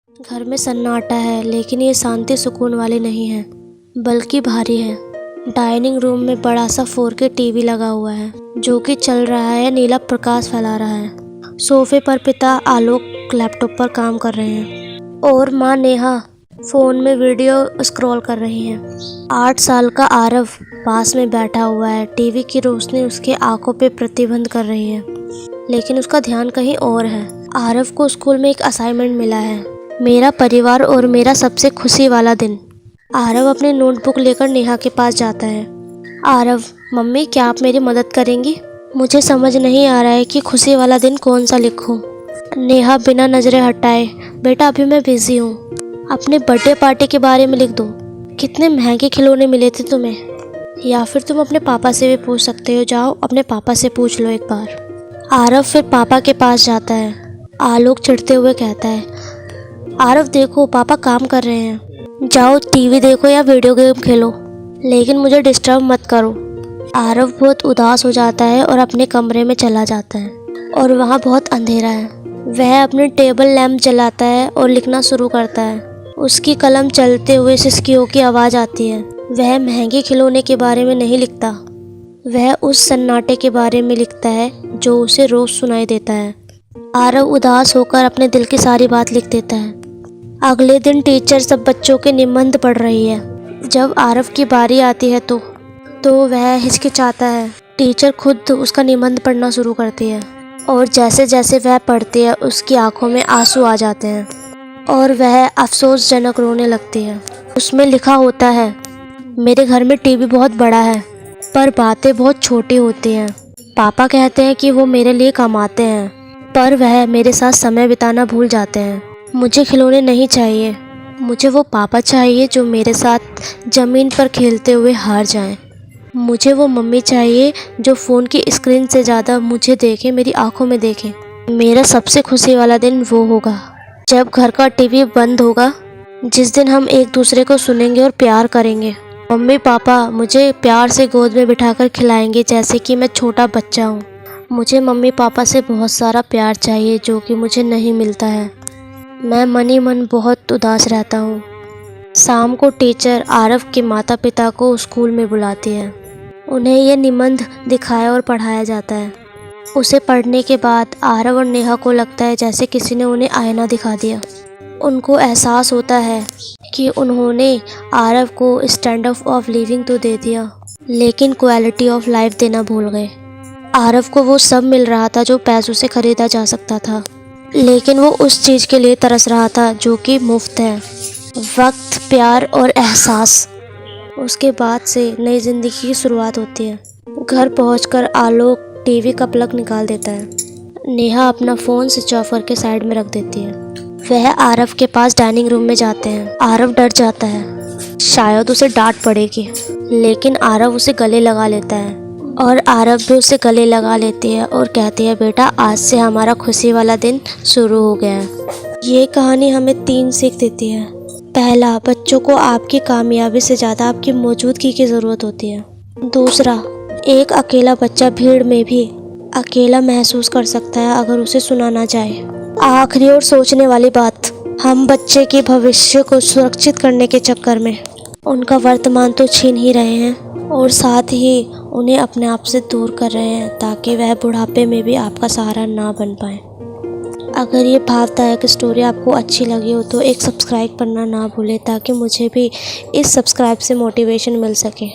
घर में सन्नाटा है, लेकिन ये शांति सुकून वाली नहीं है, बल्कि भारी है। डाइनिंग रूम में बड़ा सा 4K टीवी लगा हुआ है, जो कि चल रहा है, नीला प्रकाश फैला रहा है। सोफे पर पिता आलोक लैपटॉप पर काम कर रहे हैं और माँ नेहा फ़ोन में वीडियो स्क्रॉल कर रही है। 8 साल का आरव पास में बैठा हुआ है। टीवी की रोशनी उसके आंखों पे प्रतिबंध कर रही है, लेकिन उसका ध्यान कहीं और है। आरव को स्कूल में एक असाइनमेंट मिला है, मेरा परिवार और मेरा सबसे खुशी वाला दिन। आरव अपनी नोटबुक लेकर नेहा के पास जाता है। आरव, मम्मी क्या आप मेरी मदद करेंगी? मुझे समझ नहीं आ रहा है कि खुशी वाला दिन कौन सा लिखूं। नेहा बिना नजरें हटाए, बेटा अभी मैं बिजी हूँ, अपने बर्थडे पार्टी के बारे में लिख दो। कितने महंगे खिलौने मिले थे तुम्हें? या फिर तुम अपने पापा से भी पूछ सकते हो, जाओ अपने पापा से पूछ लो एक बार। आरव फिर पापा के पास जाता है। आलोक चिढ़ते हुए कहता है, आरव देखो पापा काम कर रहे हैं, जाओ टीवी देखो या वीडियो गेम खेलो, लेकिन मुझे डिस्टर्ब मत करो। आरव बहुत उदास हो जाता है और अपने कमरे में चला जाता है और वहाँ बहुत अंधेरा है। वह अपने टेबल लैंप जलाता है और लिखना शुरू करता है। उसकी कलम चलते हुए सिसकियों की आवाज़ आती है। वह महंगे खिलौने के बारे में नहीं लिखता, वह उस सन्नाटे के बारे में लिखता है जो उसे रोज़ सुनाई देता है। आरव उदास होकर अपने दिल की सारी बात लिख देता है। अगले दिन टीचर सब बच्चों के निबंध पढ़ रही है। जब आरव की बारी आती है तो वह हिचकिचाता है। टीचर खुद उसका निबंध पढ़ना शुरू करती है और जैसे जैसे वह पढ़ती है उसकी आंखों में आंसू आ जाते हैं और वह अफसोसजनक रोने लगती है। उसमें लिखा होता है, मेरे घर में टीवी बहुत बड़ा है, पर बातें बहुत छोटी होती हैं। पापा कहते हैं कि वो मेरे लिए कमाते हैं, पर वह मेरे साथ समय बिताना भूल जाते हैं। मुझे खिलौने नहीं चाहिए, मुझे वो पापा चाहिए जो मेरे साथ ज़मीन पर खेलते हुए हार जाएं। मुझे वो मम्मी चाहिए जो फ़ोन की स्क्रीन से ज़्यादा मुझे देखे, मेरी आंखों में देखे। मेरा सबसे खुशी वाला दिन वो होगा जब घर का टीवी बंद होगा, जिस दिन हम एक दूसरे को सुनेंगे और प्यार करेंगे। मम्मी पापा मुझे प्यार से गोद में बिठाकर खिलाएंगे जैसे कि मैं छोटा बच्चा हूँ। मुझे मम्मी पापा से बहुत सारा प्यार चाहिए जो कि मुझे नहीं मिलता है। मैं मन ही मन बहुत उदास रहता हूँ। शाम को टीचर आरव के माता पिता को स्कूल में बुलाती है। उन्हें यह निबंध दिखाया और पढ़ाया जाता है। उसे पढ़ने के बाद आरव और नेहा को लगता है जैसे किसी ने उन्हें आईना दिखा दिया। उनको एहसास होता है कि उन्होंने आरव को स्टैंडर्ड ऑफ लिविंग तो दे दिया, लेकिन क्वालिटी ऑफ लाइफ देना भूल गए। आरव को वो सब मिल रहा था जो पैसों से खरीदा जा सकता था, लेकिन वो उस चीज़ के लिए तरस रहा था जो कि मुफ्त है, वक्त, प्यार और एहसास। उसके बाद से नई ज़िंदगी की शुरुआत होती है। घर पहुंचकर आलोक टीवी का प्लग निकाल देता है। नेहा अपना फ़ोन स्विच ऑफ करके साइड में रख देती है। वह आरव के पास डाइनिंग रूम में जाते हैं। आरव डर जाता है, शायद उसे डांट पड़ेगी, लेकिन आरव उसे गले लगा लेता है और आरव भी उसे गले लगा लेती है और कहती है, बेटा आज से हमारा खुशी वाला दिन शुरू हो गया है। ये कहानी हमें 3 सीख देती है। पहला, बच्चों को आपकी कामयाबी से ज़्यादा आपकी मौजूदगी की ज़रूरत होती है। दूसरा, एक अकेला बच्चा भीड़ में भी अकेला महसूस कर सकता है अगर उसे सुना ना जाए। आखिरी और सोचने वाली बात, हम बच्चे के भविष्य को सुरक्षित करने के चक्कर में उनका वर्तमान तो छीन ही रहे हैं और साथ ही उन्हें अपने आप से दूर कर रहे हैं ताकि वह बुढ़ापे में भी आपका सहारा ना बन पाए। अगर ये भावदायक स्टोरी आपको अच्छी लगी हो तो एक सब्सक्राइब करना ना भूलें ताकि मुझे भी इस सब्सक्राइब से मोटिवेशन मिल सके।